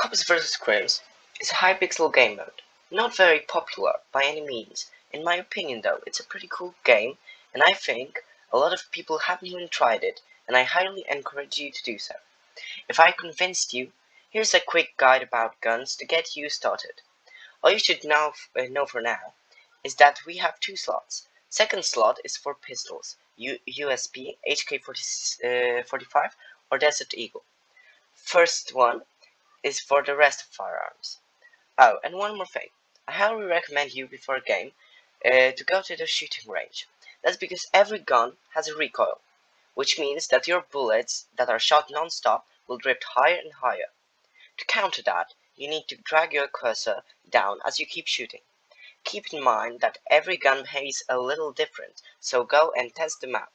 Cops vs. Crims is a high-pixel game mode, not very popular by any means. In my opinion though, it's a pretty cool game, and I think a lot of people haven't even tried it, and I highly encourage you to do so. If I convinced you, here's a quick guide about guns to get you started. All you should know for now is that we have two slots. Second slot is for pistols, USP, HK45 or Desert Eagle. First one is for the rest of firearms. Oh, and one more thing. I highly recommend you before a game to go to the shooting range. That's because every gun has a recoil, which means that your bullets that are shot non-stop will drift higher and higher. To counter that, you need to drag your cursor down as you keep shooting. Keep in mind that every gun behaves a little different, so go and test them out.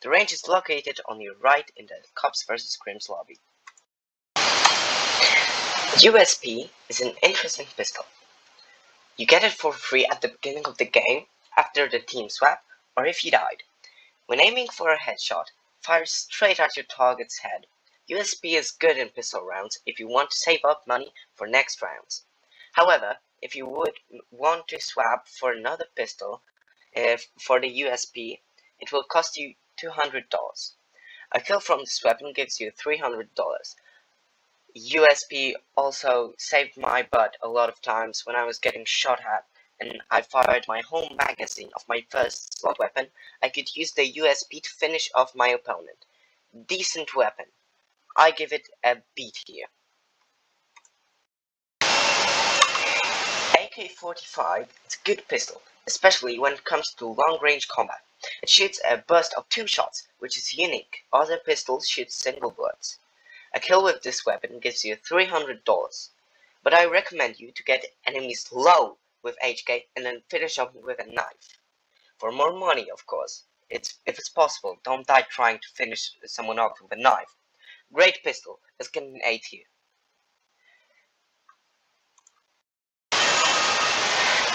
The range is located on your right in the Cops vs. Crims lobby. USP is an interesting pistol. You get it for free at the beginning of the game, after the team swap, or if you died. When aiming for a headshot, fire straight at your target's head. USP is good in pistol rounds if you want to save up money for next rounds. However, if you would want to swap for another pistol for the USP, it will cost you $200. A kill from this weapon gives you $300. USP also saved my butt a lot of times when I was getting shot at and I fired my whole magazine of my first slot weapon. I could use the USP to finish off my opponent. Decent weapon. I give it a B tier. AK-45 is a good pistol, especially when it comes to long-range combat. It shoots a burst of 2 shots, which is unique. Other pistols shoot single bullets. A kill with this weapon gives you $300, but I recommend you to get enemies low with HK and then finish up with a knife. For more money, of course. If it's possible, don't die trying to finish someone off with a knife. Great pistol, let's get an A tier.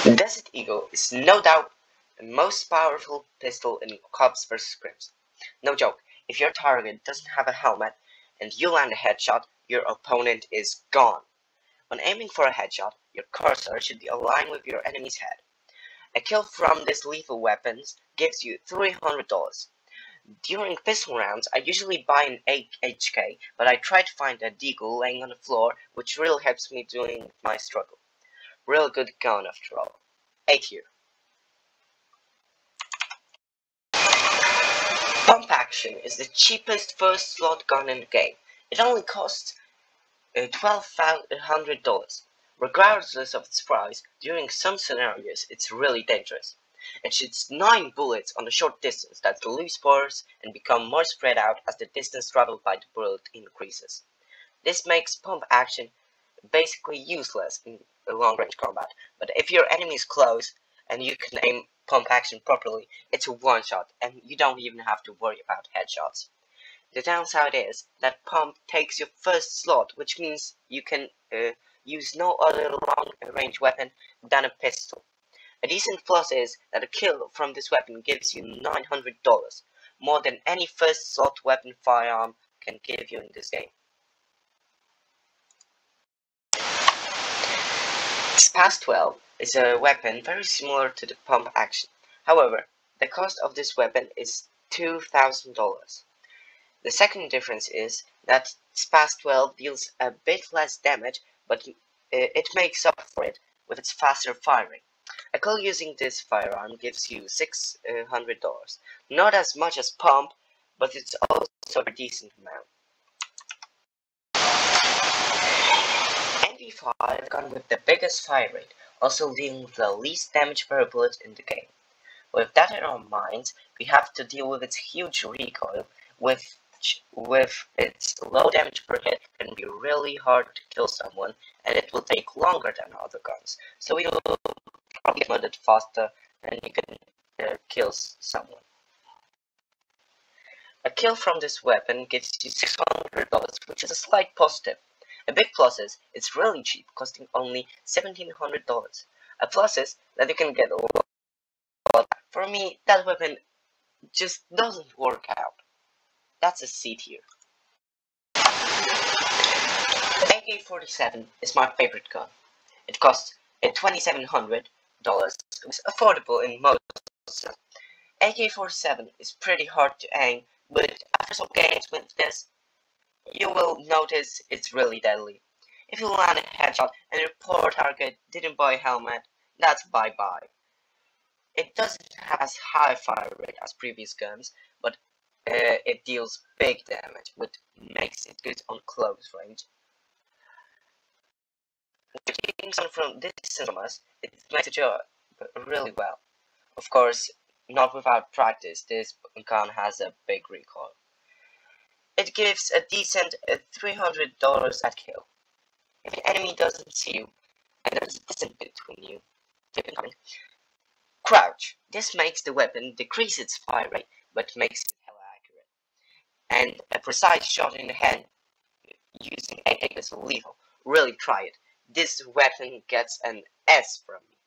The Desert Eagle is no doubt the most powerful pistol in Cops vs. Crims. No joke, if your target doesn't have a helmet, and you land a headshot, your opponent is gone. When aiming for a headshot, your cursor should be aligned with your enemy's head. A kill from this lethal weapon gives you $300. During pistol rounds, I usually buy an HK, but I try to find a deagle laying on the floor, which really helps me during my struggle. Real good gun after all. A tier. Pump Action is the cheapest first slot gun in the game. It only costs $1,200. Regardless of its price, during some scenarios it's really dangerous. It shoots 9 bullets on a short distance that lose force and become more spread out as the distance traveled by the bullet increases. This makes Pump Action basically useless in long-range combat, but if your enemy is close and you can aim Pump Action properly, it's a one-shot and you don't even have to worry about headshots. The downside is that Pump takes your first slot, which means you can use no other long-range weapon than a pistol. A decent plus is that a kill from this weapon gives you $900, more than any first slot weapon firearm can give you in this game. SPAS-12 is a weapon very similar to the Pump Action. However, the cost of this weapon is $2,000. The second difference is that SPAS-12 deals a bit less damage, but it makes up for it with its faster firing. A kill using this firearm gives you $600. Not as much as Pump, but it's also a decent amount. MP5 gun with the biggest fire rate, also dealing with the least damage per bullet in the game. With that in our minds, we have to deal with its huge recoil, with its low damage per hit can be really hard to kill someone, and it will take longer than other guns, so you'll probably get murdered faster and you can kill someone. A kill from this weapon gives you $600, which is a slight positive. A big plus is it's really cheap, costing only $1,700. A plus is that you can get a lot. For me, that weapon just doesn't work out. That's a C tier. AK-47 is my favorite gun. It costs $2,700. It was affordable in most. AK-47 is pretty hard to aim, but after some games with this, you will notice it's really deadly. If you land a headshot and your poor target didn't buy a helmet, that's bye-bye. It doesn't have as high fire rate as previous guns, but it deals big damage, which makes it good on close range. Hitting someone from distance from us, it makes the job really well. Of course, not without practice, this gun has a big recoil. It gives a decent $300 at kill. If the enemy doesn't see you, and there's a distance between you, keep it coming. Crouch. This makes the weapon decrease its fire rate, but makes it hella accurate. And a precise shot in the head using AK is lethal. Really try it. This weapon gets an S from me.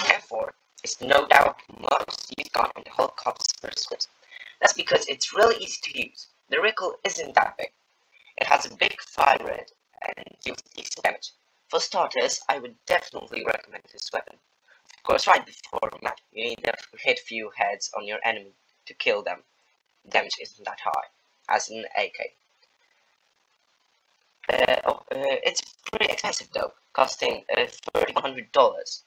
M4 is no doubt most used gun in the whole Cops vs. Clips. That's because it's really easy to use. The recoil isn't that big. It has a big fire rate and deals decent damage. For starters, I would definitely recommend this weapon. Of course, right before the match, you need to hit few heads on your enemy to kill them. Damage isn't that high as in AK. It's pretty expensive though, costing $3,100.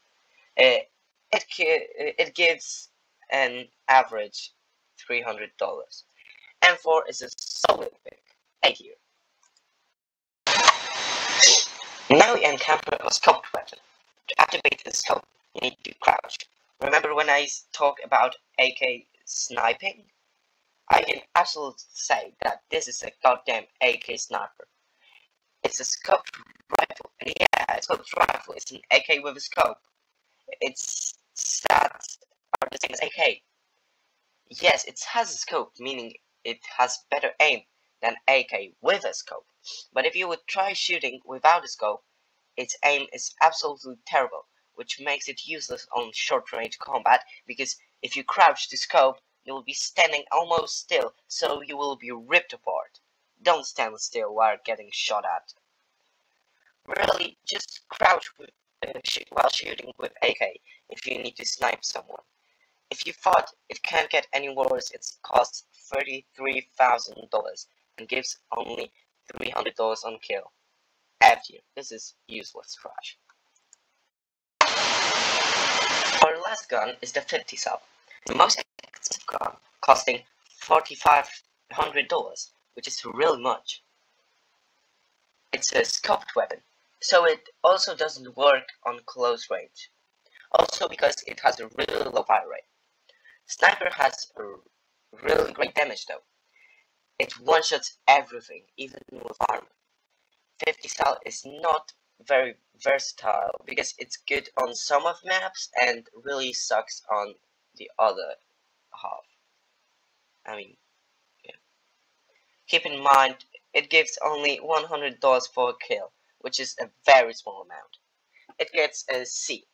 It gives an average $300. M4 is a solid pick. A tier. Now we encounter a scoped weapon. To activate the scope, you need to crouch. Remember when I talk about AK sniping? I can absolutely say that this is a goddamn AK sniper. It's a scoped rifle, and yeah, a scoped rifle is an AK with a scope. Its stats are the same as AK. Yes, it has a scope, meaning it has better aim than AK with a scope. But if you would try shooting without a scope, its aim is absolutely terrible, which makes it useless on short-range combat, because if you crouch to scope, you will be standing almost still, so you will be ripped apart. Don't stand still while getting shot at. Really, just crouch while shooting with AK if you need to snipe someone. If you thought it can't get any worse, it costs $33,000 and gives only $300 on kill. F you, this is useless trash. Our last gun is the 50 sub, the most expensive gun, costing $4,500, which is really much. It's a scoped weapon, so it also doesn't work on close range. Also because it has a really low fire rate. Sniper has a really great damage though. It one-shots everything, even with armor. 50 sal is not very versatile because it's good on some of maps and really sucks on the other half. I mean, yeah. Keep in mind, it gives only $100 for a kill, which is a very small amount. It gets a C,